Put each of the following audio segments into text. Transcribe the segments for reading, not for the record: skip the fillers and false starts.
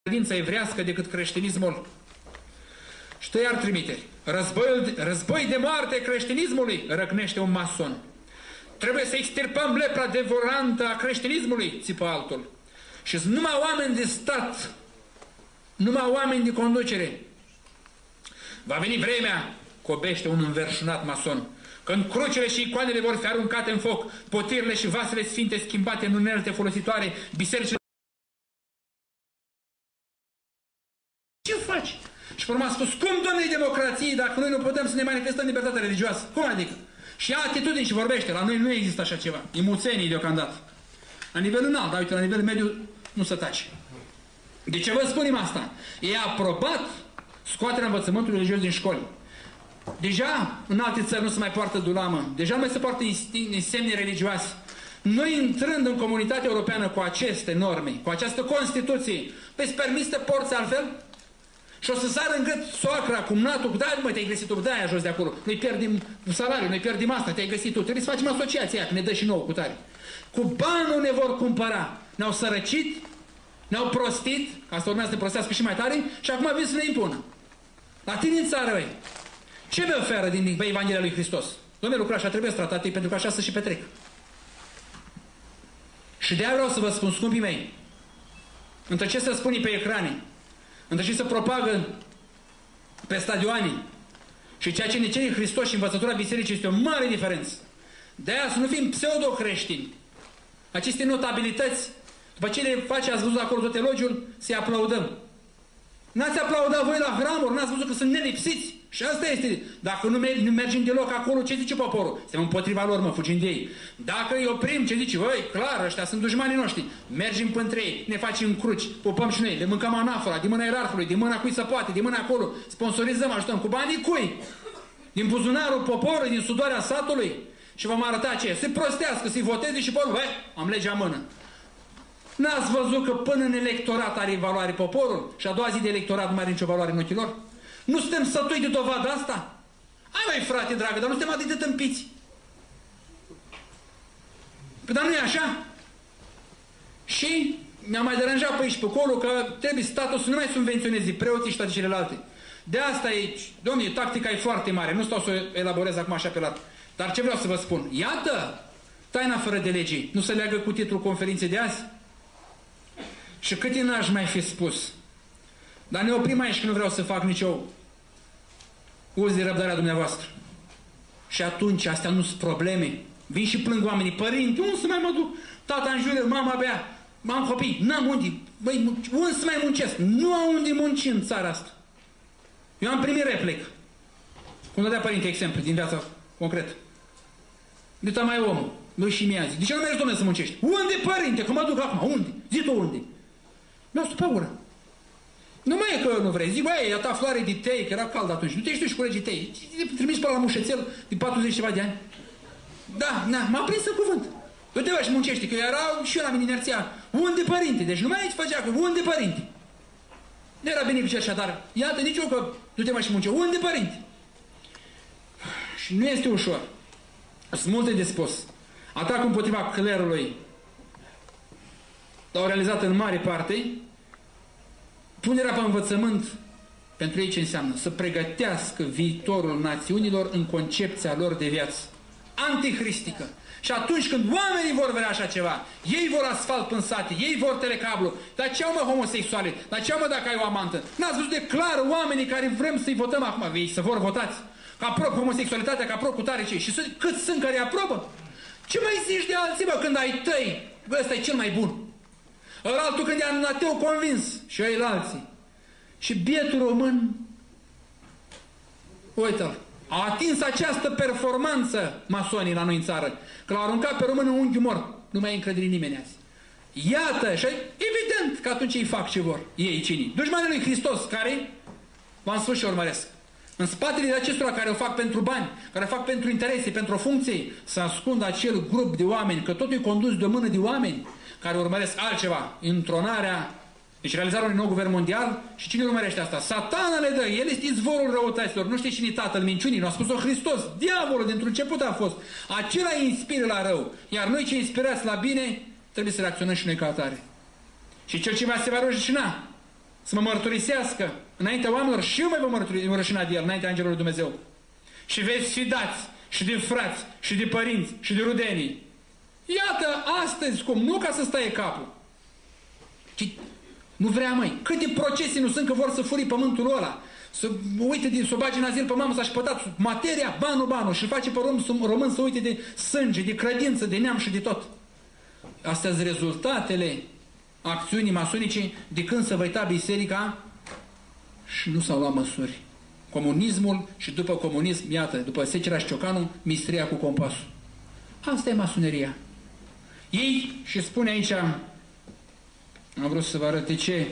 credința evrească decât creștinismul. Și tăi ar trimite. Război de moarte creștinismului răcnește un mason. Trebuie să extirpăm lepra devorantă a creștinismului, țipă altul. Și numai oameni de stat, numai oameni de conducere. Va veni vremea, cobește un înverșunat mason, când crucile și icoanele vor fi aruncate în foc, potirile și vasele sfinte schimbate în unelte folositoare, bisericile. Ce faci? Și pe urmă a spus, cum, Doamne, democrație, dacă noi nu putem să ne manifestăm libertatea religioasă? Cum adică? Și ia atitudini și vorbește. La noi nu există așa ceva. E muțenii deocamdată. La nivel înalt, dar uite, la nivel mediu nu se tace. De ce vă spunem asta? E aprobat scoaterea învățământului religios din școli. Deja în alte țări nu se mai poartă dulamă. Deja nu mai se poartă insemne religioase. Noi intrând în comunitatea europeană cu aceste norme, cu această Constituție, veți permis să porți altfel? Și o să sară în gât soacra, cumnatul, cu da, mă, te-ai găsit tu, da, jos de acolo. Noi pierdem salariul, noi pierdem asta, te-ai găsit tu. Trebuie să facem asociația aia, că ne dă și nouă cu tare. Cu banul ne vor cumpăra. Ne-au sărăcit, ne-au prostit, ca să urmează să prostească și mai tare, și acum vin să ne impună. La tine în țară, băi. Ce vei oferă din Evanghelia lui Hristos? Dom'le, lucrul așa trebuie tratate, pentru că așa să și petrec. Și de-aia vreau să vă spun, scumpii mei, între ce să spune pe ecrane, între ce să propagă pe stadioane și ceea ce ne cere Hristos și învățătura bisericii este o mare diferență. De-aia să nu fim pseudo-creștini. Aceste notabilități, după ce le face, ați văzut acolo tot elogiul, să-i aplaudăm. N-ați aplaudat voi la hramuri, n-ați văzut că sunt nelipsiți. Și asta este. Dacă nu mergem deloc acolo, ce zice poporul? Suntem împotriva lor, mă, fugim de ei. Dacă îi oprim, ce zice? Băi, clar, ăștia sunt dușmanii noștri. Mergem pântre ei, ne facem cruci, pupăm și noi, le mâncăm anafora, din mâna ierarhului, din mâna cui se poate, din mâna acolo, sponsorizăm, ajutăm cu banii cui? Din buzunarul poporului, din sudoarea satului. Și vom arăta ce? Să-i prostească, să-i voteze și pe urmă, am legea în mână. N-ați văzut că până în electorat are valoare poporul și a doua zi de electorat nu mai are nicio valoare în ochii lor? Nu suntem sătui de dovadă asta? Hai, mai frate dragă, dar nu suntem atât de tâmpiți. Păi, dar nu e așa? Și mi-a mai deranjat pe aici, pe acolo, că trebuie statul să nu mai subvenționeze preoții și toate celelalte. De asta e, domnule, tactica e foarte mare, nu stau să o elaborez acum așa pe lat. Dar ce vreau să vă spun? Iată, taina fără de legii, nu se leagă cu titlul conferinței de azi? Și câte n-aș mai fi spus. Dar ne oprim aici, că nu vreau să fac nicio uz de răbdarea dumneavoastră. Și atunci, astea nu sunt probleme. Vin și plâng oamenii. Părinte, unde să mai mă duc? Tata înjură, mama abia, am copii, n-am unde. Băi, unde să mai muncesc? Nu am unde munci în țara asta. Eu am primit replic. Cum dădea părinte exemplu din viața concretă. De mai omul. Noi și mie zic. De ce nu mergi, domnule, să muncești? Unde, părinte? Că mă duc acum. Unde? Zi tu unde? Mi-au stat pe ură. Nu mai e că nu vrei. Zic, băi, a ta floare de tei, că era cald atunci. Nu te știu și colegii tei. Trimis pe la mușețel de 40 ceva de ani. Da, m-a prins în cuvânt. Du-te și muncești, că erau și eu la mine inerția. Unde, părinte? Deci nu mai aici făcea că unde, părinte? Nu era bine cu cerșadar. Iată, nici eu că du-te și muncești. Unde, părinte? Și nu este ușor. Sunt multe de spus. Atacul împotriva clerului l-au realizat în mare parte. Punerea pe învățământ pentru ei ce înseamnă? Să pregătească viitorul națiunilor în concepția lor de viață. Antihristică. Și atunci când oamenii vor vrea așa ceva, ei vor asfalt în sate, ei vor telecablu, dar ce au mă homosexuale? Dar ce au mă dacă ai o amantă? N-ați văzut de clar oamenii care vrem să-i votăm acum? Ei să vor votați. Că aprobă homosexualitatea, că aprobă cu tare cei. Și cât sunt care aprobă? Ce mai zici de alții, bă, când ai tăi? Bă, ăsta e cel mai bun. Altul când e ateu convins. Și ei alții. Și bietul român, uite-l, a atins această performanță masonii la noi în țară. Că l-au aruncat pe român în unghiul mort. Nu mai e încredere nimeni azi. Iată, și evident că atunci ei fac ce vor. Ei cine? Dușmanii lui Hristos, care, v-am spus și urmăresc, în spatele acestora care o fac pentru bani, care o fac pentru interese, pentru o funcție, să ascundă acel grup de oameni, că totul e condus de o mână de oameni care urmăresc altceva, întronarea, deci realizarea unui nou guvern mondial. Și cine urmărește asta? Satana le dă, el este izvorul răutăților, nu știe cine e tatăl minciunii, nu a spus-o Hristos, diavolul dintr-un început a fost, acela inspiră la rău, iar noi ce inspirați la bine, trebuie să reacționăm și noi ca atare. Și cel ce se va rușina, să mă mărturisească înaintea oamenilor și eu mai vă mărturisina de el înaintea Îngerului lui Dumnezeu. Și veți fi dați și de frați, și de părinți, și de rudenii. Iată, astăzi cum, nu ca să stai capul. Ci nu vrea, măi. Câte procese nu sunt că vor să furi pământul ăla. Să uite, să o bage în azil pe mamă, s-a șpătat materia, banul, și face pe român să uite de sânge, de credință, de neam și de tot. Astea sunt rezultatele acțiunii masonice de când se va uita biserica și nu s-au luat măsuri. Comunismul și după comunism, iată, după Secerea și Ciocanu, mistria cu compasul. Asta e masoneria. Ei, și spune aici, am vrut să vă arăt de ce,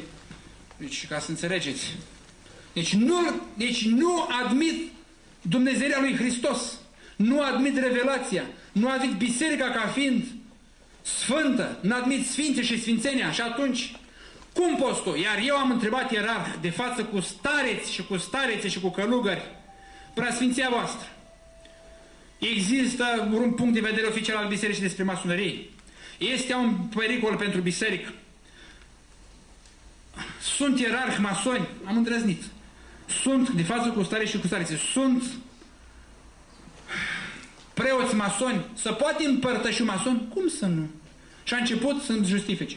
deci ca să înțelegeți. Deci nu admit Dumnezeirea lui Hristos, nu admit revelația, nu admit biserica ca fiind sfântă, nu admit sfințe și sfințenia. Și atunci, cum poți tu? Iar eu am întrebat ierarh de față cu stareți și cu starețe și cu călugări, preasfinția voastră, există un punct de vedere oficial al bisericii despre masonerie? Este un pericol pentru biserică? Sunt ierarhi masoni? Am îndrăznit. Sunt de față cu stareți și cu starețe. Sunt preoți masoni? Să poate împărtăși un mason? Cum să nu? Și a început să-mi justifice.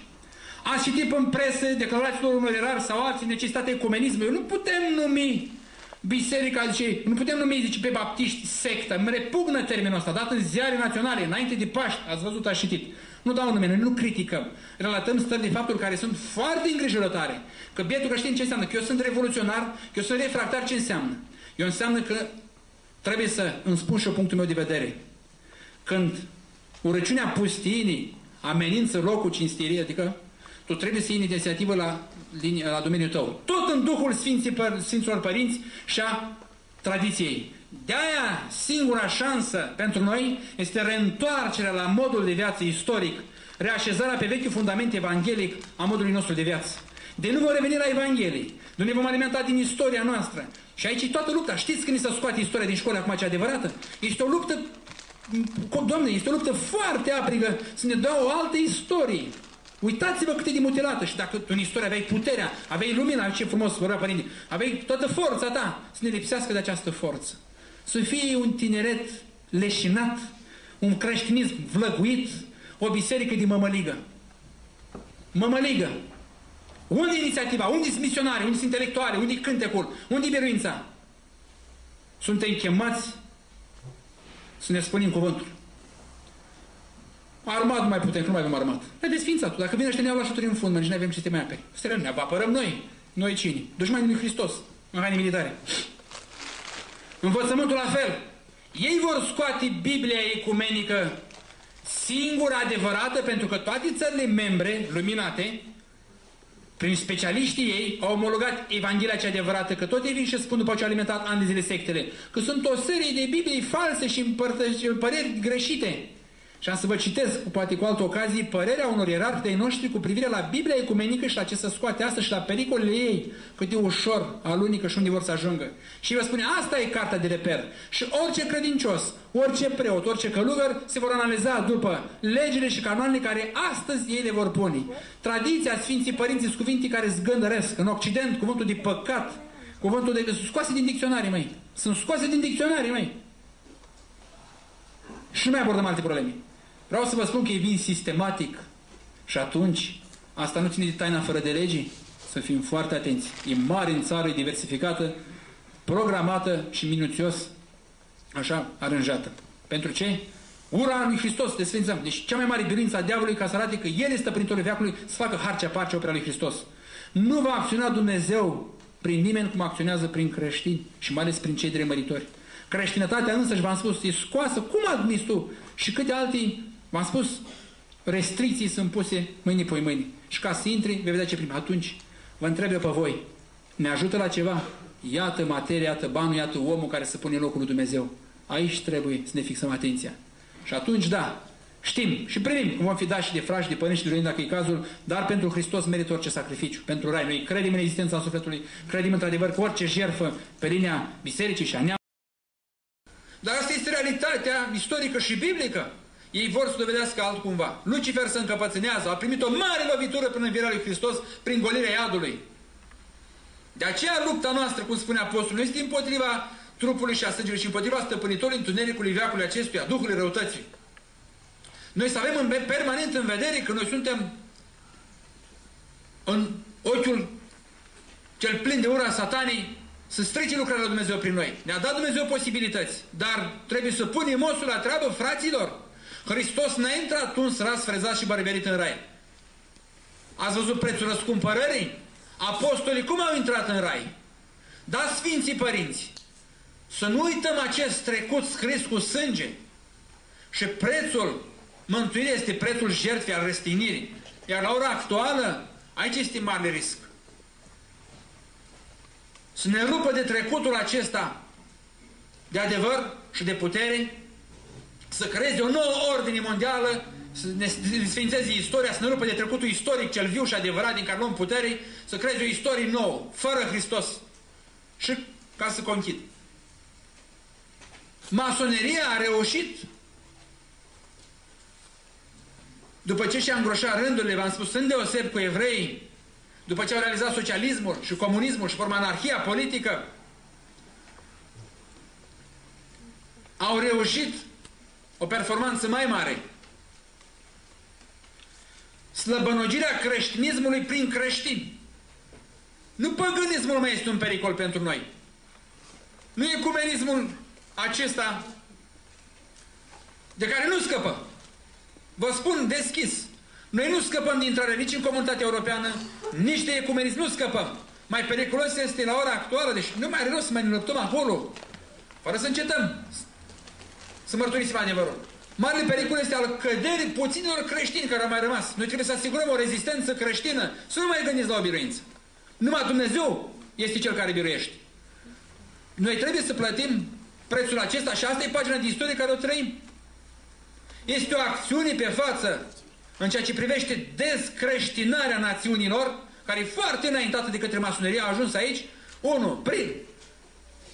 Ați citit în presă declarațiilor unor ierarhi sau alții necesitatea ecumenismului. Nu putem numi biserica, zice, nu putem numi, zice, pe baptiști sectă. Îmi repugnă termenul ăsta, dat în ziare naționale, înainte de Paști, ați văzut, ați citit. Nu dau nume, noi nu criticăm. Relatăm stări de fapturi care sunt foarte îngrijorătoare. Că bietul creștin ce înseamnă? Că eu sunt revoluționar, că eu sunt refractar, ce înseamnă? Eu înseamnă că trebuie să îmi spun și eu punctul meu de vedere. Când urăciunea pustiinii amenință locul cinstirii, adică tu trebuie să iei inițiativă la domeniul tău. Tot în duhul Sfinților Părinți și a tradiției. De-aia singura șansă pentru noi este reîntoarcerea la modul de viață istoric, reașezarea pe vechiul fundament evanghelic a modului nostru de viață. De nu vom reveni la Evanghelie, nu ne vom alimenta din istoria noastră. Și aici e toată lupta. Știți când ni se scoate istoria din școală acum cea adevărată? Este o luptă, Doamne, este o luptă foarte aprigă să ne dea o altă istorie. Uitați-vă cât e de mutilată. Și dacă în istorie aveai puterea, aveai lumina, ce frumos vorbea Părinte, aveai toată forța ta, să ne lipsească de această forță. Să fie un tineret leșinat, un creștinism vlăguit, o biserică de mămăligă. Mămăligă. Unde e inițiativa? Unde sunt misionarii? Unde sunt intelectuale? Unde e cântecul? Unde e biruința? Suntem chemați să ne spunem cuvântul. Armat nu mai putem, că nu mai avem armat. Ne desfințat. Dacă vine ăștia ne iau la șuturi în fund, nici nu avem ce să te mai aperi. Stai, ne apărăm noi. Noi cine? Dușmanii lui Hristos. În haine militare. Învățământul la fel. Ei vor scoate Biblia ecumenică singura adevărată, pentru că toate țările membre, luminate, prin specialiștii ei, au omologat Evanghelia cea adevărată, că tot ei vin și spun după ce au alimentat ani de zile sectele, că sunt o serie de Biblii false și păreri greșite. Și am să vă citesc, poate cu altă ocazie, părerea unor ierarhi de-ai noștri cu privire la Biblia ecumenică și la ce se scoate astăzi și la pericolele ei, cât de ușor alunică și unde vor să ajungă. Și vă spune, asta e cartea de reper. Și orice credincios, orice preot, orice călugăr se vor analiza după legile și canoanele care astăzi ei le vor pune. Tradiția Sfinții Părinții, cuvinte care zgândăresc. În Occident, cuvântul de păcat, cuvântul de... Sunt scoase din dicționarii, măi. Sunt scoase din dicționarii, măi. Și nu mai abordăm alte probleme. Vreau să vă spun că ei vin sistematic și atunci asta nu ține de taina fără de legii. Să fim foarte atenți. E mare în țară, e diversificată, programată și minuțios, așa, aranjată. Pentru ce? Ura lui Hristos, desfințăm. Deci cea mai mare biruință a diavolului ca să arate că el este stăpânitorul veacului, să facă harcea parce opera lui Hristos. Nu va acționa Dumnezeu prin nimeni cum acționează prin creștini și mai ales prin cei dremăritori. Creștinătatea însă, și v-am spus, e scoasă. Cum admiți tu? Și câte alții, v-am spus, restricții sunt puse mâine pe mâine. Și ca să intri, vei vedea ce primă. Atunci, vă întreb eu pe voi, ne ajută la ceva? Iată materia, iată banul, iată omul care se pune în locul lui Dumnezeu. Aici trebuie să ne fixăm atenția. Și atunci, da, știm și primim, vom fi dați și de frași, de părinți și de ruini, dacă e cazul, dar pentru Hristos merită orice sacrificiu. Pentru rai, noi credem în existența sufletului, credem într-adevăr că orice jertfă pe linia bisericii și a neamului. Dar asta este realitatea istorică și biblică. Ei vor să dovedească altcumva. Lucifer se încăpățânează, a primit o mare lovitură prin învierea lui Hristos, prin golirea iadului. De aceea lupta noastră, cum spune Apostolul, nu este împotriva trupului și a sângelui, ci împotriva stăpânitorului întunericului veacului acestuia, Duhului răutății. Noi să avem permanent în vedere că noi suntem în ochiul cel plin de ura satanii să strice lucrarea lui Dumnezeu prin noi. Ne-a dat Dumnezeu posibilități, dar trebuie să punem osul la treabă, fraților. Hristos n-a intrat tuns, ras, frezat și barberit în rai. Ați văzut prețul răscumpărării? Apostolii cum au intrat în rai? Da, Sfinții Părinți, să nu uităm acest trecut scris cu sânge. Și prețul mântuirii este prețul jertfei, al răstignirii. Iar la ora actuală, aici este mare risc. Să ne rupă de trecutul acesta de adevăr și de putere, să creeze o nouă ordine mondială, să ne sfințeze istoria, să ne rupă de trecutul istoric cel viu și adevărat din care luăm putere, să creeze o istorie nouă, fără Hristos. Și ca să conchid. Masoneria a reușit, după ce și-a îngroșat rândurile, v-am spus, îndeoseb cu evreii, după ce au realizat socialismul și comunismul și forma anarhia politică, au reușit o performanță mai mare. Slăbănogirea creștinismului prin creștini. Nu păgânismul mai este un pericol pentru noi. Nu ecumenismul acesta de care nu scăpăm. Vă spun deschis. Noi nu scăpăm de intrare nici în comunitatea europeană, nici de ecumenism. Nu scăpăm. Mai periculos este la ora actuală, deci nu mai are rost să mai ne luptăm acolo, fără să încetăm să mărturisim adevărul. Marele pericol este al căderii puținilor creștini care au mai rămas. Noi trebuie să asigurăm o rezistență creștină, să nu mai gândiți la o biruință. Numai Dumnezeu este Cel care biruiește. Noi trebuie să plătim prețul acesta și asta e pagina de istorie care o trăim. Este o acțiune pe față în ceea ce privește dezcreștinarea națiunilor, care e foarte înaintată de către masonerie, a ajuns aici, 1. Prin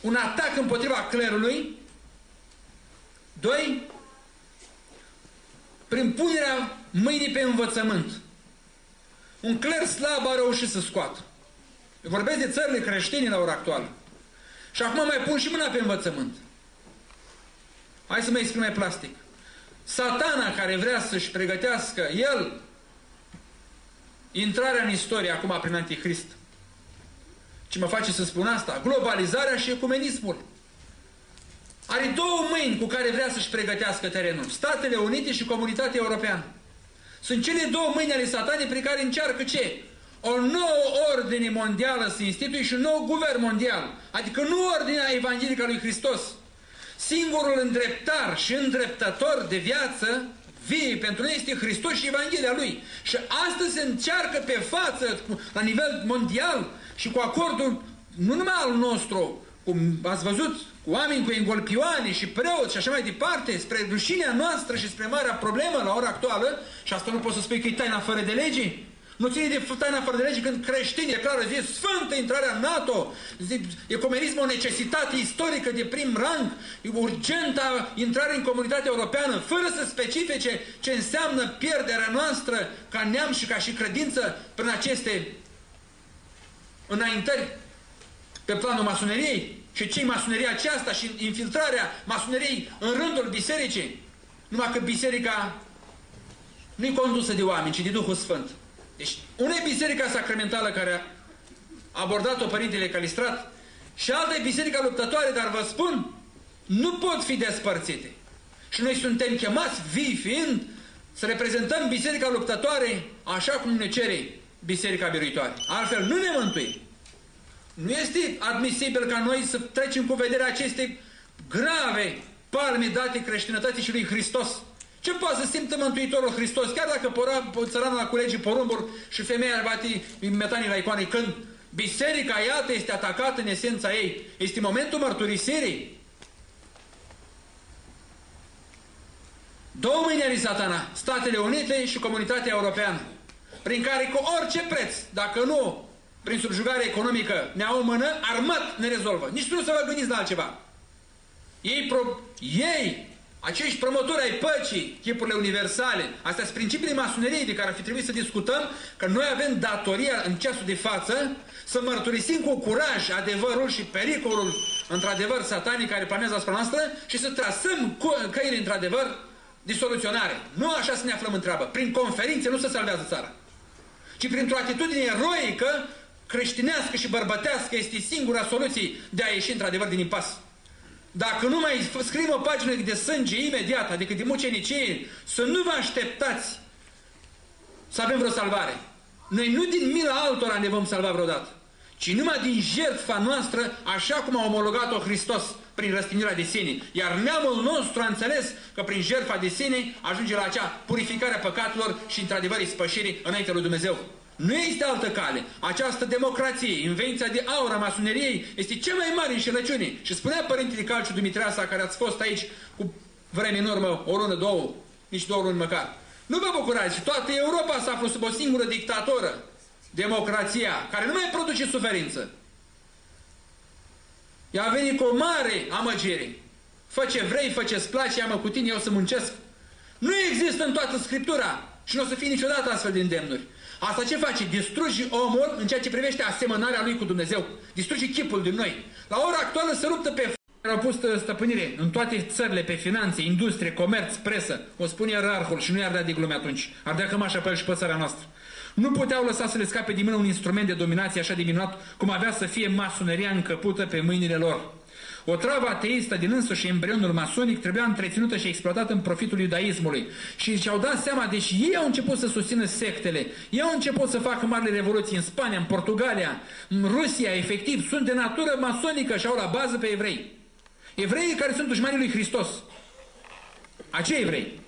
un atac împotriva clerului, 2. Prin punerea mâinii pe învățământ. Un cler slab a reușit să scoată. Eu vorbesc de țările creștine la ora actuală. Și acum mai pun și mâna pe învățământ. Hai să mă exprim mai plastic. Satana care vrea să-și pregătească el intrarea în istorie acum prin Antichrist. Ce mă face să spun asta? Globalizarea și ecumenismul. Are două mâini cu care vrea să-și pregătească terenul. Statele Unite și Comunitatea Europeană. Sunt cele două mâini ale satanei prin care încearcă ce? O nouă ordine mondială să instituie și un nou guvern mondial. Adică nu ordinea evanghelică a lui Hristos. Singurul îndreptar și îndreptător de viață vie pentru noi este Hristos și Evanghelia Lui. Și astăzi se încearcă pe față, la nivel mondial și cu acordul nu numai al nostru, cum ați văzut, cu oameni cu engolpioane și preoți și așa mai departe, spre rușinea noastră și spre marea problemă la ora actuală, și asta nu pot să spui că e taina fără de lege. Nu ține de taina fără de lege când creștinii declară zi sfântă intrarea în NATO, ecumenism o necesitate istorică de prim rang, urgenta intrare în comunitatea europeană, fără să specifice ce înseamnă pierderea noastră ca neam și ca și credință prin aceste înaintări pe planul masoneriei. Și ce-i masoneria aceasta și infiltrarea masoneriei în rândul bisericii? Numai că biserica nu e condusă de oameni, ci de Duhul Sfânt. Deci, una e biserica sacramentală care a abordat-o Părintele Calistrat și alta e biserica luptătoare, dar vă spun, nu pot fi despărțite. Și noi suntem chemați, vii fiind, să reprezentăm biserica luptătoare așa cum ne cere biserica biruitoare. Altfel nu ne mântuim. Nu este admisibil ca noi să trecem cu vederea aceste grave palme date creștinătății și lui Hristos. Ce poate să simtă Mântuitorul Hristos, chiar dacă țăranul la culege porumburi și femeia bate metanii la icoane, când biserica, iată, este atacată în esența ei, este momentul mărturisirii. Două mâini ale satana, Statele Unite și Comunitatea Europeană, prin care cu orice preț, dacă nu prin subjugare economică ne au în mână, armat ne rezolvă. Nici nu să vă gândiți la altceva. Ei acești promotori ai păcii, chipurile universale, astea sunt principiile masoneriei de care ar fi trebuit să discutăm, că noi avem datoria în ceasul de față să mărturisim cu curaj adevărul și pericolul, într-adevăr, satanic care planează asupra noastră și să trasăm căile, într-adevăr, de soluționare. Nu așa să ne aflăm în treabă. Prin conferințe nu se salvează țara, ci printr-o atitudine eroică, creștinească și bărbătească este singura soluție de a ieși, într-adevăr, din impas. Dacă nu mai scriem o pagină de sânge imediat, adică de mucenicie, să nu vă așteptați să avem vreo salvare. Noi nu din mila altora ne vom salva vreodată, ci numai din jertfa noastră, așa cum a omologat-o Hristos prin răstignirea de sine. Iar neamul nostru a înțeles că prin jertfa de sine ajunge la acea purificare a păcatelor și, într-adevăr, ispășirii înaintea lui Dumnezeu. Nu este altă cale. Această democrație, invenția de aur a masoneriei, este cea mai mare înșelăciune. Și spunea Părintele Calciu Dumitreasa, care ați fost aici cu vreme în urmă, o lună, două, nici 2 luni măcar. Nu vă bucurați, toată Europa s-a aflat sub o singură dictatoră, democrația, care nu mai produce suferință. Ea a venit cu o mare amăgire. Fă ce vrei, fă ce-ți place, ia-mă cu tine, eu să muncesc. Nu există în toată Scriptura și nu o să fie niciodată astfel de îndemnuri. Asta ce face? Distruge omul în ceea ce privește asemănarea lui cu Dumnezeu. Distruge chipul din noi. La ora actuală se luptă pe au pus stăpânire în toate țările pe finanțe, industrie, comerț, presă. O spune ierarhul și nu i-ar da de glume atunci. Ar dea cămașa pe el și pe țara noastră. Nu puteau lăsa să le scape din mână un instrument de dominație așa de minunat cum avea să fie masoneria încăpută pe mâinile lor. O travă ateistă din însuși embrionul masonic trebuia întreținută și exploatată în profitul iudaismului. Și și-au dat seama, deși ei au început să susțină sectele, ei au început să facă marile revoluții în Spania, în Portugalia, în Rusia, efectiv, sunt de natură masonică și au la bază pe evrei. Evreii care sunt dușmanii lui Hristos. Acei evrei.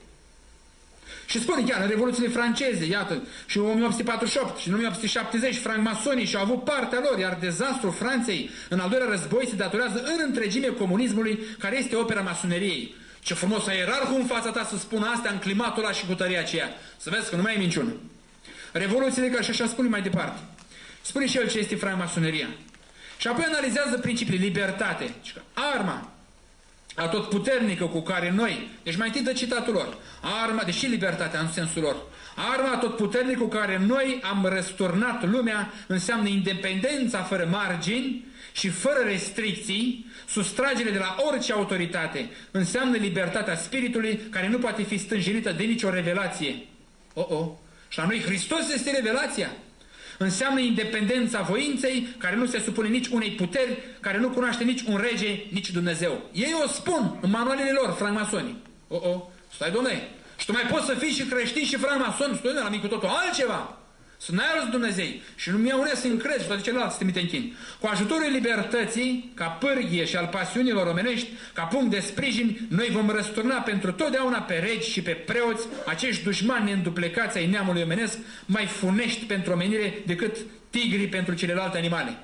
Și spune chiar în revoluțiile franceze, iată, și în 1848 și în 1870 francmasonii și-au avut partea lor, iar dezastrul Franței în al doilea război se datorează în întregime comunismului, care este opera masoneriei. Ce frumos a ierarhul în fața ta să spună asta în climatul ăla și cu tăria aceea. Să vezi că nu mai e minciună. Revoluțiile, ca și așa spune mai departe. Spune și el ce este francmasoneria. Și apoi analizează principiile libertate. Arma atotputernică cu care noi, deci mai întâi dă citatul lor, arma, deși libertatea în sensul lor, arma atotputernică cu care noi am răsturnat lumea înseamnă independența fără margini și fără restricții, sustragere de la orice autoritate, înseamnă libertatea spiritului care nu poate fi stânjenită de nicio revelație. Și la noi Hristos este revelația. Înseamnă independența voinței, care nu se supune nici unei puteri, care nu cunoaște nici un rege, nici Dumnezeu. Ei o spun în manualele lor, francmasonii. Stai, dom'le, și tu mai poți să fii și creștin și francmason, stai, la mine cu totul altceva. Să n-ai alți Dumnezei și nu mi-au unesc să încrezi și toate celelalte să te mite închin. Cu ajutorul libertății, ca pârghie și al pasiunilor omenești, ca punct de sprijin, noi vom răsturna pentru totdeauna pe regi și pe preoți, acești dușmani neînduplecați ai neamului omenesc, mai funești pentru omenire decât tigrii pentru celelalte animale.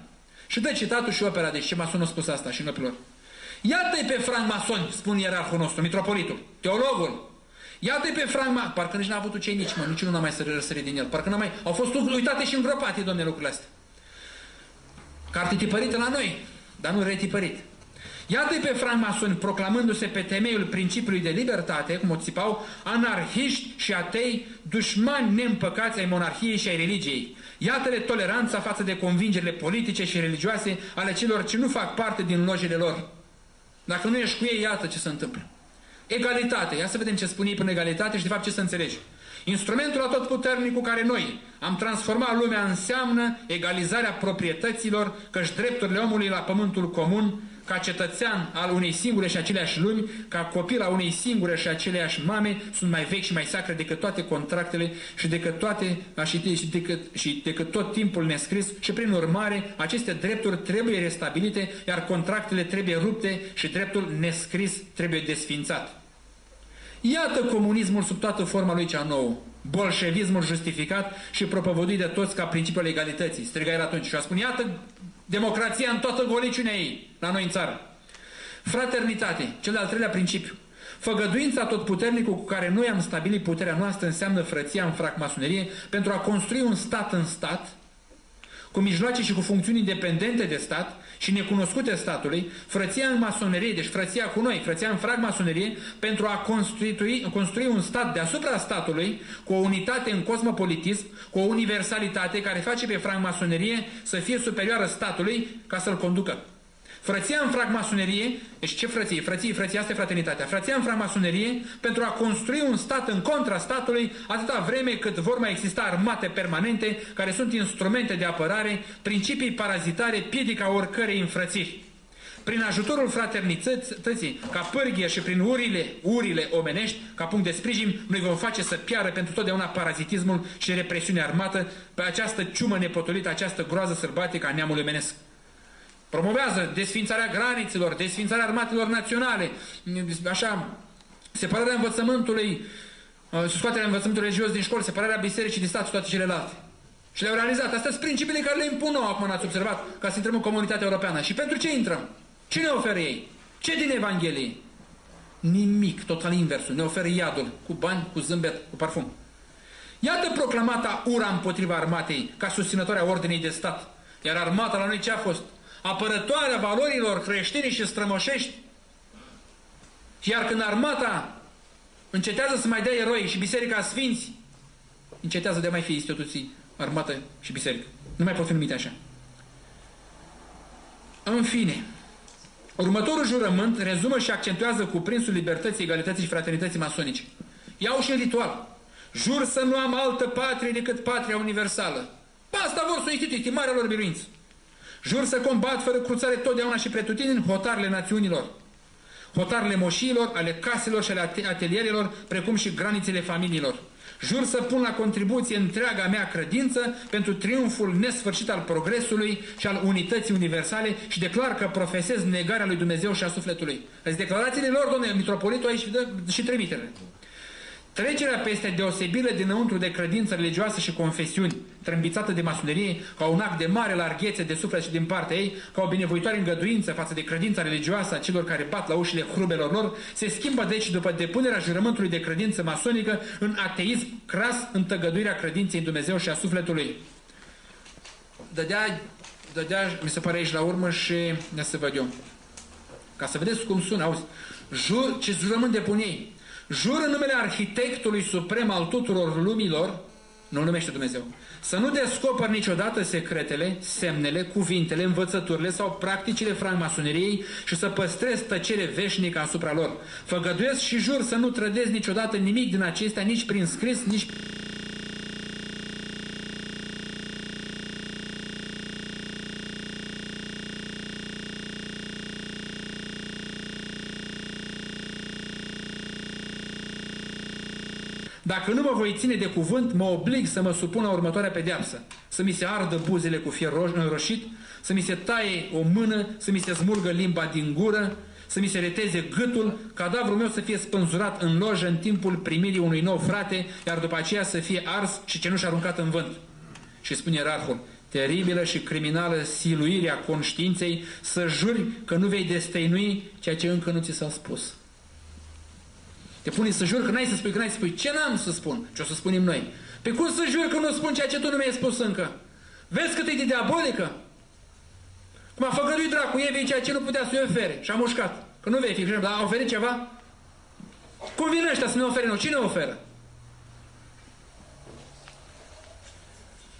Și dă citatul și opera, deci ce masonul a spus asta și în opilor. Iată-i pe francmasoni, spune ierarhul nostru, mitropolitul, teologul. Iată-i pe francmasoni, parcă nici n-a avut ucenici, nici nu n-a mai răsărit din el, parcă n-a mai, au fost uitate și îngropate, domne, lucrurile astea. Carte tipărită la noi, dar nu retipărit. Iată-i pe francmasoni proclamându-se pe temeiul principiului de libertate, cum o țipau, anarhiști și atei, dușmani neîmpăcați ai monarhiei și ai religiei. Iată-le toleranța față de convingerile politice și religioase ale celor ce nu fac parte din lojile lor. Dacă nu ești cu ei, iată ce se întâmplă. Egalitate. Ia să vedem ce spune ei prin egalitate și de fapt ce să înțelegi. Instrumentul atotputernic cu care noi am transformat lumea înseamnă egalizarea proprietăților, căci drepturile omului la pământul comun, ca cetățean al unei singure și aceleași lumi, ca copil al unei singure și aceleași mame, sunt mai vechi și mai sacre decât toate contractele și decât tot timpul nescris și prin urmare aceste drepturi trebuie restabilite, iar contractele trebuie rupte și dreptul nescris trebuie desfințat. Iată comunismul sub toată forma lui cea nouă, bolșevismul justificat și propovăduit de toți ca principiul egalității. Striga el atunci și a spune, iată democrația în toată goliciunea ei la noi în țară. Fraternitate, cel de-al treilea principiu. Făgăduința totputernicul cu care noi am stabilit puterea noastră înseamnă frăția în francmasonerie pentru a construi un stat în stat, cu mijloace și cu funcțiuni independente de stat și necunoscute statului, frăția în masonerie, deci frăția cu noi, frăția în fragmasonerie, pentru a construi un stat deasupra statului, cu o unitate în cosmopolitism, cu o universalitate care face pe fragmasonerie să fie superioară statului ca să-l conducă. Frăția în fragmasonerie, deci ce frăție? Frăția, asta e fraternitatea. Frăția în fragmasonerie pentru a construi un stat în contra statului atâta vreme cât vor mai exista armate permanente care sunt instrumente de apărare, principii parazitare, piedica oricărei înfrățiri. Prin ajutorul fraternității, ca pârghie și prin urile omenești, ca punct de sprijin, noi vom face să piară pentru totdeauna parazitismul și represiunea armată pe această ciumă nepotolită, această groază sălbatică a neamului omenesc. Promovează desfințarea granițelor, desfințarea armatelor naționale, așa, separarea învățământului, scoaterea învățământului religios din școli, separarea bisericii din stat și toate celelalte. Și le-au realizat. Astea sunt principiile care le impun nou, acum n-ați observat, ca să intrăm în comunitatea europeană. Și pentru ce intrăm? Ce ne oferă ei? Ce din Evanghelie? Nimic, total inversul. Ne oferă iadul, cu bani, cu zâmbet, cu parfum. Iată proclamata ura împotriva armatei, ca susținătoarea ordinei de stat. Iar armata la noi ce a fost? Apărătoarea valorilor creștine și strămoșești. Iar când armata încetează să mai dea eroi și biserica sfinți, încetează de mai fi instituții, armată și biserică. Nu mai pot fi numite așa. În fine, următorul jurământ rezumă și accentuează cuprinsul libertății, egalității și fraternității masonice. Iau și în ritual. Jur să nu am altă patrie decât patria universală. Asta vor să instituie, marea lor biruință. Jur să combat fără cruțare totdeauna și pretutindeni hotarele națiunilor, hotarele moșiilor, ale caselor și ale atelierelor, precum și granițele familiilor. Jur să pun la contribuție întreaga mea credință pentru triumful nesfârșit al progresului și al unității universale și declar că profesez negarea lui Dumnezeu și a sufletului. Deci declarațiile lor, domnule mitropolitul, aici dă și trimiterele. Trecerea peste deosebire dinăuntru de credință religioasă și confesiuni, trâmbițată de masonerie, ca un act de mare larghețe de suflet și din partea ei, ca o binevoitoare îngăduință față de credința religioasă a celor care bat la ușile hrubelor lor, se schimbă deci după depunerea jurământului de credință masonică în ateism cras în tăgăduirea credinței în Dumnezeu și a sufletului. Dădea, mi se pare aici la urmă și ne să văd eu. Ca să vedeți cum sună, auzi, ce jurământ depun ei. Jur în numele Arhitectului Suprem al tuturor lumilor, nu-L numește Dumnezeu, să nu descoper niciodată secretele, semnele, cuvintele, învățăturile sau practicile francmasoneriei și să păstrez tăcere veșnică asupra lor. Făgăduiesc și jur să nu trădez niciodată nimic din acestea, nici prin scris, nici Dacă nu mă voi ține de cuvânt, mă oblig să mă supun la următoarea pedeapsă. Să mi se ardă buzele cu fier înroșit, să mi se taie o mână, să mi se smulgă limba din gură, să mi se reteze gâtul, cadavrul meu să fie spânzurat în lojă în timpul primirii unui nou frate, iar după aceea să fie ars și cenușa aruncat în vânt. Și spune ierarhul, teribilă și criminală siluirea conștiinței, să juri că nu vei destăinui ceea ce încă nu ți s-a spus. Te pune să jur că n-ai să spui, că n-ai să spui. Ce n-am să spun? Ce o să spunem noi? Pe cum să jur că nu spun ceea ce tu nu mi-ai spus încă? Vezi cât e de diabolică? Cum a făgăduit dracu Evei ceea ce nu putea să-i ofere. Și a mușcat. Că nu vei fi, dar a oferit ceva? Cum vin ăștia să ne ofere nou? Cine oferă?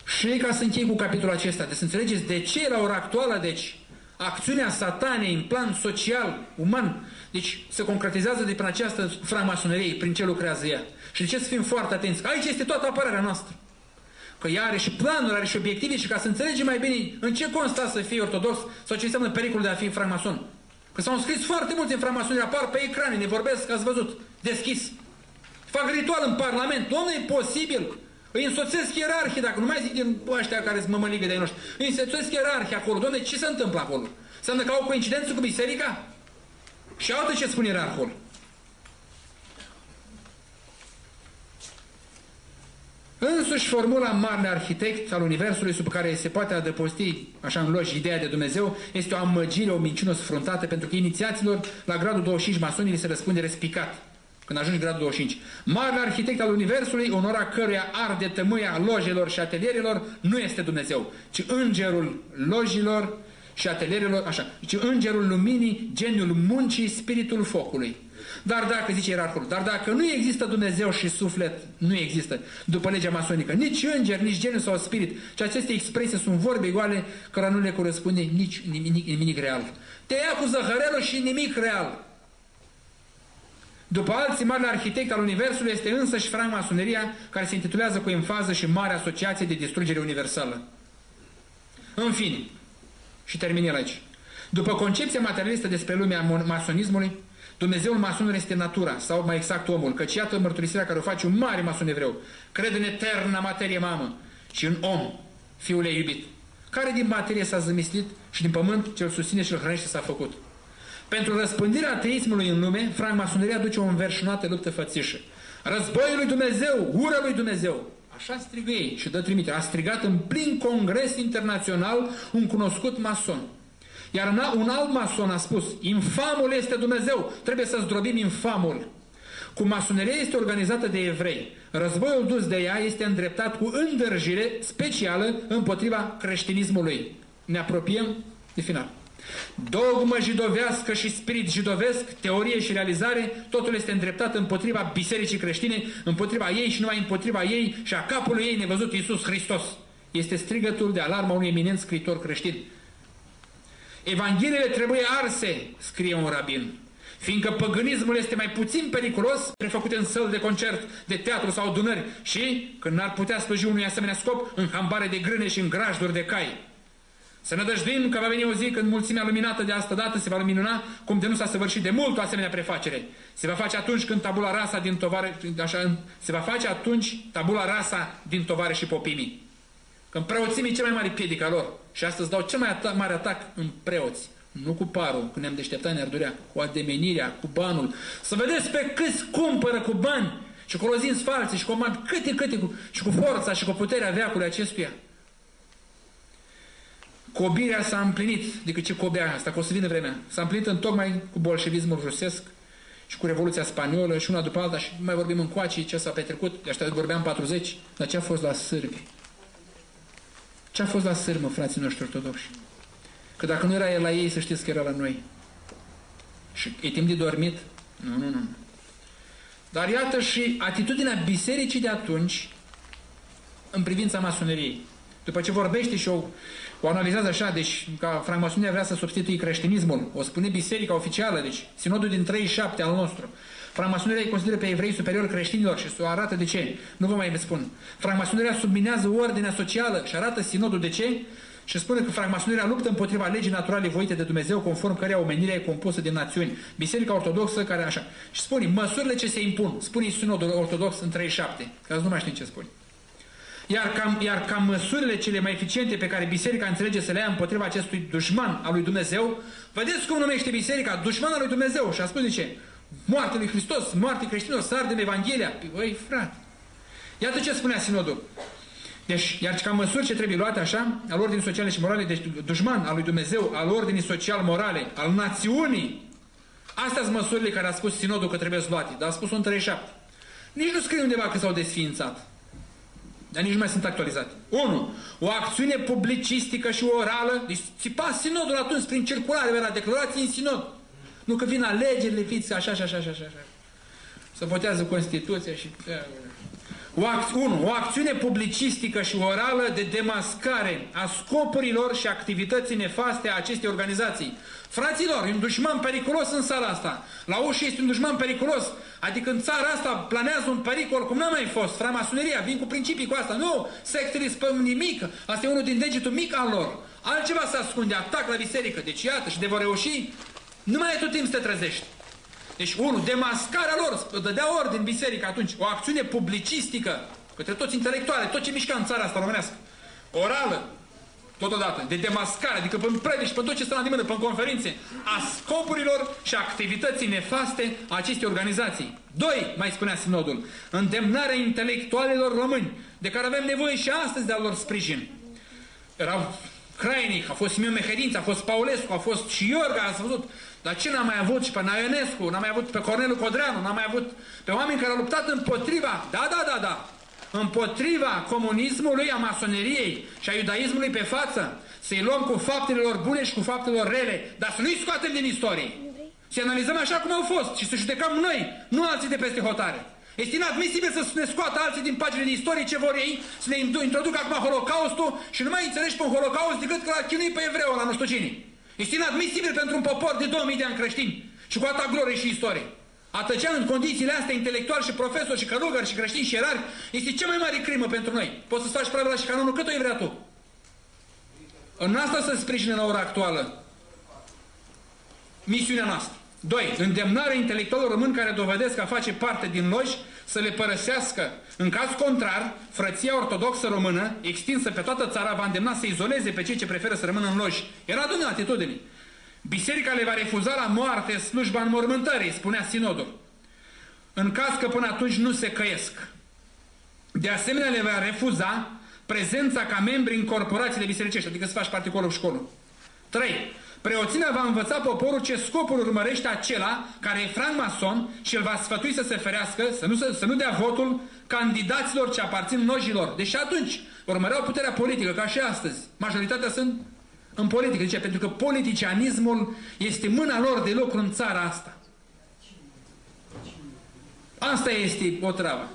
Și ca să închei cu capitolul acesta, de să înțelegeți de ce la ora actuală, deci, acțiunea satanei în plan social, uman, deci se concretizează de prin această francmasonerie, prin ce lucrează ea. Și de ce să fim foarte atenți? Că aici este toată apărarea noastră. Că ea are și planuri, are și obiective și ca să înțelegem mai bine în ce constă să fii ortodox sau ce înseamnă pericolul de a fi francmason. Că s-au înscris foarte mulți în francmasonerie, apar pe ecrane, ne vorbesc, ați văzut, deschis. Fac ritual în Parlament. Doamne, e posibil. Îi însoțesc ierarhii, dacă nu mai zic din ăștia care sunt mămăligă de-ai noștri. Îi însoțesc ierarhii acolo. Doamne, ce se întâmplă acolo? Înseamnă că au o coincidență cu biserica? Și altă ce spune ierarhul. Însuși formula mare arhitect al Universului sub care se poate adăposti, așa în logi, ideea de Dumnezeu, este o amăgire, o minciună sfruntată, pentru că inițiaților, la gradul 25 masonii, se răspunde respicat. când ajungi gradul 25. Marele arhitect al Universului, în ora căruia arde tămâia lojelor și atelierilor, nu este Dumnezeu, ci îngerul lojilor și atelierilor, așa, ci îngerul luminii, geniul muncii, spiritul focului. Dar dacă, zice ierarhul, dar dacă nu există Dumnezeu și suflet, nu există, după legea masonică, nici înger, nici geniu sau spirit, și aceste expresii sunt vorbe goale, cărora nu le corespunde nimic real. Te ia cu zăhărelul și nimic real. După alții, marele arhitect al Universului este însăși francmasoneria, care se intitulează cu emfază și Mare Asociație de Distrugere Universală. În fine, și termin el aici. După concepția materialistă despre lumea masonismului, Dumnezeul masonului este natura, sau mai exact omul, căci iată mărturisirea care o face un mare mason evreu. Crede în eterna materie mamă și în om, fiul ei iubit, care din materie s-a zămislit și din pământ ce îl susține și îl hrănește s-a făcut. Pentru răspândirea ateismului în lume, francmasoneria duce o înverșunată luptă fățișă. Războiul lui Dumnezeu, ură lui Dumnezeu. Așa strigă ei și dă trimitere. A strigat în plin congres internațional un cunoscut mason. Iar un alt mason a spus, infamul este Dumnezeu, trebuie să zdrobim infamul. Cum masoneria este organizată de evrei, războiul dus de ea este îndreptat cu îndârjire specială împotriva creștinismului. Ne apropiem de final. Dogmă jidovească și spirit jidovesc, teorie și realizare, totul este îndreptat împotriva bisericii creștine, împotriva ei și numai împotriva ei și a capului ei nevăzut Iisus Hristos. Este strigătul de alarmă unui eminent scriitor creștin. Evangheliile trebuie arse, scrie un rabin, fiindcă păgânismul este mai puțin periculos prefăcut în săli de concert, de teatru sau adunări și, când n-ar putea sluji unui asemenea scop, în hambare de grâne și în grajduri de cai. Să nădăjduim că va veni o zi când mulțimea luminată de asta dată se va luminuna, cum de nu s-a săvârșit de mult o asemenea prefacere. Se va face atunci când tabula rasa din tovare, așa, se va face atunci tabula rasa din tovare și popimii. Când preoțimii cel mai mare piedică lor. Și astăzi dau cel mai mare atac în preoți. Nu cu parul, când ne-am deșteptat ne-ar cu ademenirea, cu banul. Să vedeți pe câți cumpără cu bani și cu lozinți false și cu câte, și cu forța și cu puterea veacului acestuia. Cobirea s-a împlinit, decât ce cobea asta, că o să vină vremea. S-a împlinit întocmai cu bolșevismul rusesc și cu Revoluția Spaniolă și una după alta și mai vorbim încoace ce s-a petrecut, de aștia vorbeam 40, dar ce a fost la sârbi? Ce a fost la sârbi, mă, frații noștri ortodoxi? Că dacă nu era el la ei, să știți că era la noi. Și e timp de dormit? Nu. Dar iată și atitudinea bisericii de atunci în privința masoneriei. După ce vorbește și o analizează așa, deci ca francmasonia vrea să substituie creștinismul, o spune biserica oficială, deci sinodul din 37 al nostru. Francmasoneria îi consideră pe evrei superior creștinilor și o arată de ce. Nu vă mai spun. Francmasoneria subminează ordinea socială și arată sinodul de ce și spune că francmasoneria luptă împotriva legii naturale voite de Dumnezeu, conform căreia omenirea e compusă din națiuni. Biserica ortodoxă care așa. Și spune măsurile ce se impun. Spune sinodul ortodox în 37. Că nu mai știm ce spune. Iar ca măsurile cele mai eficiente pe care biserica înțelege să le ia împotriva acestui dușman al lui Dumnezeu, vedeți cum numește biserica dușman al lui Dumnezeu și a spus de ce? Moarte lui Hristos, moarte creștinilor, să ardem Evanghelia. Băi, frate, iată ce spunea sinodul. Deci, iar ca măsuri ce trebuie luate așa, al ordinii sociale și morale, deci dușman al lui Dumnezeu, al ordinii social-morale, al națiunii, astea sunt măsurile care a spus sinodul că trebuie luate, dar a spus-o în 37. Nici nu scrie undeva că s-au desființat. Dar nici nu mai sunt actualizate. 1. O acțiune publicistică și orală. Deci țipa sinodul atunci prin circulare, era declarații în sinod. Nu că vin alegerile, fiți așa. Să votează Constituția și... 1. O acțiune publicistică și orală de demascare a scopurilor și activității nefaste a acestei organizații. Fraților, e un dușman periculos în sala asta. La ușă este un dușman periculos. Adică în țara asta planează un pericol cum n-a mai fost. Francmasoneria vin cu principii cu asta. Nu, sectele spăm nimic. Asta e unul din degetul mic al lor. Altceva se ascunde, atac la biserică. Deci iată, și de vor reuși, nu mai ai tot timp să te trezești. Deci, 1. Demascarea lor, dădea ordine biserică atunci. O acțiune publicistică către toți intelectuale, tot ce mișca în țara asta românească. Orală, totodată, de demascare, adică pe predici, pe tot ce stă la nimănă, pe conferințe, a scopurilor și activității nefaste a acestei organizații. 2. Mai spunea sinodul, îndemnarea intelectualilor români, de care avem nevoie și astăzi de a lor sprijin. Era Crainic, a fost Simeon Mehedinț, a fost Paulescu, a fost și Iorga, ați văzut, Dar ce n-am mai avut și pe Naionescu, n-am mai avut pe Cornelu Codreanu, n-am mai avut pe oameni care au luptat împotriva, împotriva comunismului, a masoneriei și a iudaismului pe față. Să-i luăm cu faptele lor bune și cu faptele lor rele, dar să nu-i scoatem din istorie. Să analizăm așa cum au fost și să judecăm noi, nu alții de peste hotare. Este inadmisibil să ne scoată alții din paginile de istorie ce vor ei, să ne introducă acum Holocaustul și nu mai înțelegi pe un Holocaust decât că l-a chinuit pe evreu la nu știu cine. Este inadmisibil pentru un popor de 2000 de ani creștini și cu atâta glorie și istorie. A tăcea în condițiile astea intelectuali și profesori și călugări și creștini și erari este cea mai mare crimă pentru noi. Poți să-ți faci pravila și canonul cât o vrea tu. În asta să sprijine la ora actuală misiunea noastră. 2. Îndemnarea intelectualilor români care dovedesc că face parte din loji să le părăsească. În caz contrar, Frăția Ortodoxă Română, extinsă pe toată țara, va îndemna să izoleze pe cei ce preferă să rămână în loji. Era domnul atitudine. Biserica le va refuza la moarte slujba înmormântării, spunea sinodul. În caz că până atunci nu se căiesc. De asemenea, le va refuza prezența ca membri în corporațiile bisericești, adică să faci parte cu școlă. 3. Preoția va învăța poporul ce scopul urmărește acela care e francmason și îl va sfătui să se ferească, să nu dea votul candidaților ce aparțin lojilor. Deși atunci urmăreau puterea politică, ca și astăzi. Majoritatea sunt în politică. Zice, pentru că politicianismul este mâna lor de lucru în țara asta. Asta este o travă.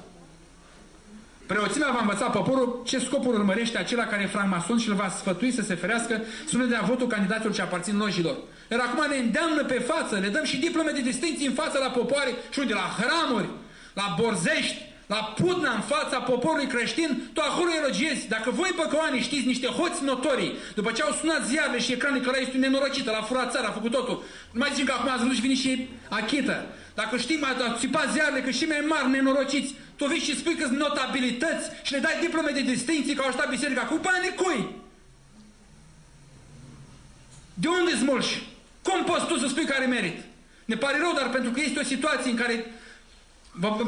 Preoțimea va învăța poporul ce scopul urmărește acela care e francmason și îl va sfătui să se ferească, să nu dea votul candidaților ce aparțin lojilor. Iar acum ne îndeamnă pe față, le dăm și diplome de distinție în față la popoare și de la hramuri, la Borzești, la Putna, în fața poporului creștin, tu acolo elogiezi. Dacă voi, păcăoanii, știți niște hoți notorii, după ce au sunat ziarele și ecranele că ăla este nenorocită, l-a furat țara, a făcut totul. Nu mai zicem că acum ați văzut și vine și achită. Dacă știi, a țipat ziarele că și mai mari nenorociți, tu vii și spui că sunt notabilități și le dai diplome de distinție că au ajutat biserica. Cu banii cui? De unde smulși? Cum poți tu să spui care merit? Ne pare rău, dar pentru că este o situație în care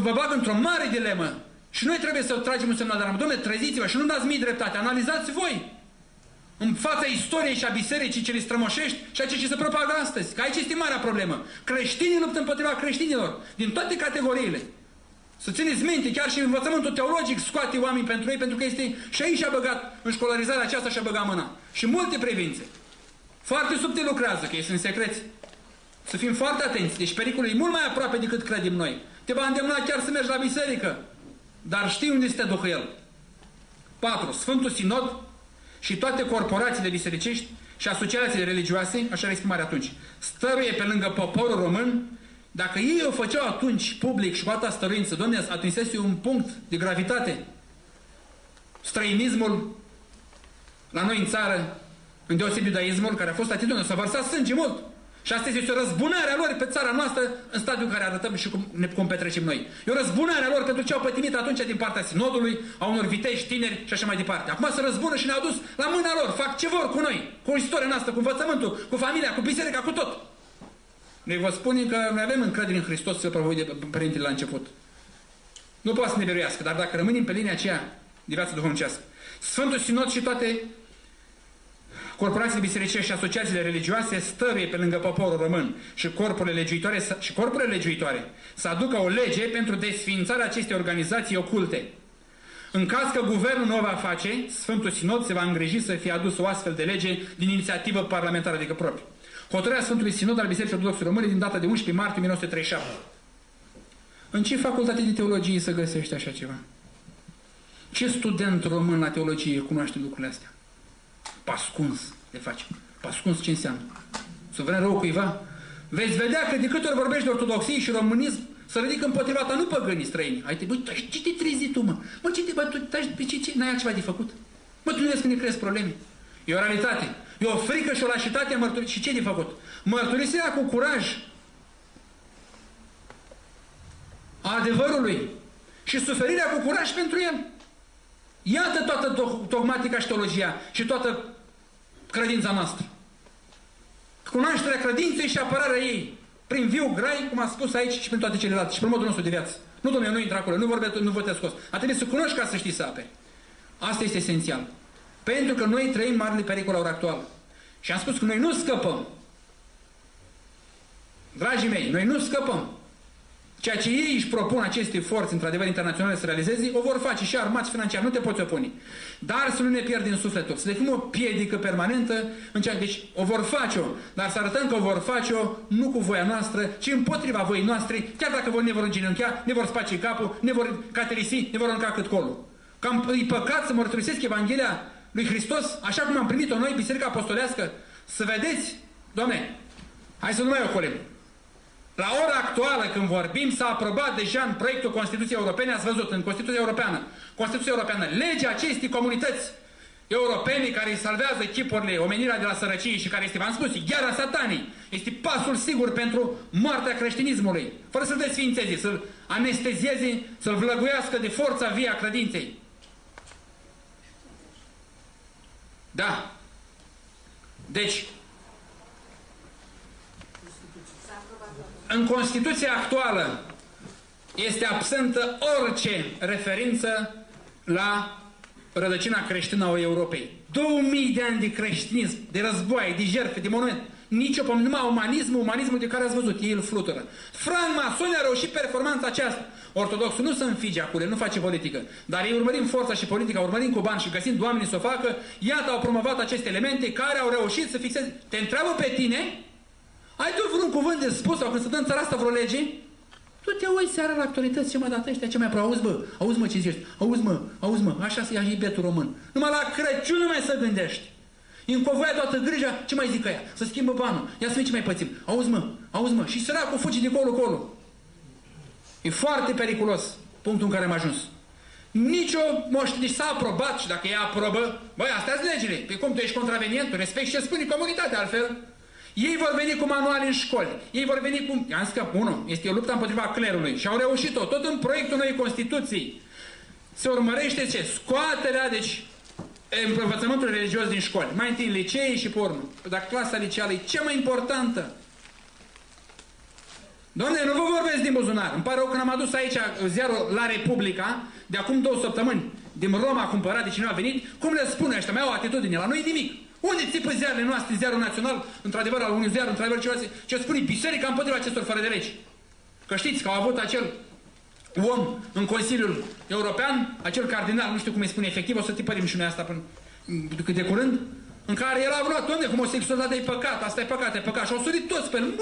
vă bag într-o mare dilemă și noi trebuie să tragem un semnal de alarmă. Dom'le, treziți-vă și nu dați mie dreptate. Analizați voi în fața istoriei și a bisericii ce le strămoșești și a ceea ce se propagă astăzi. Că aici este marea problemă. Creștinii luptă împotriva creștinilor din toate categoriile. Să țineți minte, chiar și învățământul teologic scoate oameni pentru ei, pentru că este și aici a băgat, în școlarizarea aceasta și-a băgat mâna. Și multe privințe. Foarte subtil lucrează, că ei sunt secreți. Să fim foarte atenți. Deci pericolul e mult mai aproape decât credem noi. Te va îndemna chiar să mergi la biserică. Dar știi unde este duhul el. 4. Sfântul Sinod și toate corporațiile bisericești și asociațiile religioase, așa era exprimarea atunci, stăruie pe lângă poporul român. Dacă ei o făceau atunci public și cu atâta stăruință, Doamne, atinsese un punct de gravitate. Străinismul la noi în țară, îndeosebi iudaismul, care a fost atitudine, s-a vărsat sânge mult. Și asta este o răzbunare a lor pe țara noastră în stadiul în care arătăm și cum petrecem noi. E o răzbunare a lor pentru ce au pătimit atunci din partea sinodului, a unor viteji tineri și așa mai departe. Acum se răzbună și ne-au dus la mâna lor. Fac ce vor cu noi, cu istoria noastră, cu învățământul, cu familia, cu biserica, cu tot. Noi vă spunem că noi avem încredere în Hristos să propovăduie de Părintele la început. Nu poate să ne biruiască, dar dacă rămânem pe linia aceea de viață duhovnicească, Sfântul Sinod și toate corporațiile bisericești și asociațiile religioase stăruie pe lângă poporul român și corpurile legiuitoare să aducă o lege pentru desființarea acestei organizații oculte. În caz că guvernul nu o va face, Sfântul Sinod se va îngriji să fie adus o astfel de lege din inițiativă parlamentară, adică proprie. Hotărârea Sfântului Sinod al Bisericii Ortodoxe Române din data de 11 martie 1937. În ce facultate de teologie se găsește așa ceva? Ce student român la teologie cunoaște lucrurile astea? Pascuns le face. Pascuns ce înseamnă? Să vrem rău cuiva? Veți vedea că de câte ori vorbești de ortodoxie și românism, să ridică împotriva ta, nu păgânii străini. Ai ce te trezi tu, mă? Mă, ce n-ai altceva de făcut? Mă, tu nu vezi că ne crezi probleme. E o realitate. E o frică și o lașitate a mărturii. Și ce de făcut? Mărturisirea cu curaj a adevărului și suferirea cu curaj pentru el. Iată toată dogmatica și teologia și toată credința noastră. Cunoașterea credinței și apărarea ei. Prin viu grai, cum a spus aici, și prin toate celelalte. Și prin modul nostru de viață. Nu, domnule, nu intră acolo, nu vă te scos. A trebuit să cunoști ca să știi să aperi. Asta este esențial. Pentru că noi trăim marile pericole la ora actuală. Și am spus că noi nu scăpăm Dragii mei, noi nu scăpăm. Ceea ce ei își propun aceste forțe, într-adevăr, internaționale să realizeze, o vor face și armați financiar, nu te poți opune. Dar să nu ne pierdem sufletul, să devim o piedică permanentă, deci o vor face-o, dar să arătăm că o vor face-o nu cu voia noastră, ci împotriva voii noastre, chiar dacă ne vor îngenunchea, ne vor space capul, ne vor caterisi, ne vor arunca cât colul. Că e păcat să mărturisesc Evanghelia lui Hristos, așa cum am primit-o noi, Biserica Apostolească, să vedeți, Doamne, hai să nu mai ocolim. La ora actuală, când vorbim, s-a aprobat deja în proiectul Constituției Europene, ați văzut, în Constituția Europeană, legea acestei comunități europene care îi salvează chipurile, omenirea de la sărăcie și care este, v-am spus, gheara satanii, este pasul sigur pentru moartea creștinismului, fără să-l desfințeze, să-l anestezieze, să-l vlăguiască de forța vie a credinței. Da. Deci, în Constituția actuală este absentă orice referință la rădăcina creștină a Europei. 2000 de ani de creștinism, de război, de jertfe, de monument. Nici o numai umanismul de care ați văzut, ei îl flutură. Francmasonii a reușit performanța aceasta. Ortodoxul nu se înfige acolo, nu face politică. Dar ei urmărind forța și politica, urmărind cu bani și găsind oamenii să o facă, iată au promovat aceste elemente care au reușit să fixeze. Te întreabă pe tine? Ai tu vreun cuvânt de spus sau când se dă în țara asta vreo lege? Tu te uiți seara la actualități, ce mai dat ăștia, ce mai aproape, auzi mă ce zici, auzi mă, așa se ia și betul român. Numai la Crăciun nu mai să gândești. Încovoia toată grija, ce mai zic ăia? Să schimbă banul, ia să vedem ce mai pățim. Auzi mă, și săracul fugi de colo. E foarte periculos punctul în care am ajuns. Nicio moștenire s-a aprobat și dacă ea aprobă, băi, astea-s legile. Pe cum tu ești contravenient, tu respecti ce spune comunitatea, altfel. Ei vor veni cu manuale în școli. Ei vor veni cu... I-am zis că, este o luptă împotriva clerului. Și au reușit-o. Tot în proiectul noii Constituții se urmărește ce? Scoaterea, deci, învățământul religios din școli. Mai întâi în licee și pe urmă. Dar clasa liceală e cea mai importantă. Doamne, nu vă vorbesc din buzunar. Îmi pare rău când am adus aici ziarul La Republica, de acum 2 săptămâni, din Roma cumpărat de cineva a venit, cum le spune ăștia, mai au atitudine, la noi nimic. Unde țipă ziarele noastre, ziarul național, într-adevăr, al unui ziar, într-adevăr, ce spune biserica împotriva acestor fără de legi? Că știți că au avut acel om în Consiliul European, acel cardinal, nu știu cum îi spune efectiv, o să tipărim și noi asta până de curând, în care el a luat, Doamne, homosexualitatea e păcat, asta e păcat, și au surit toți pe el.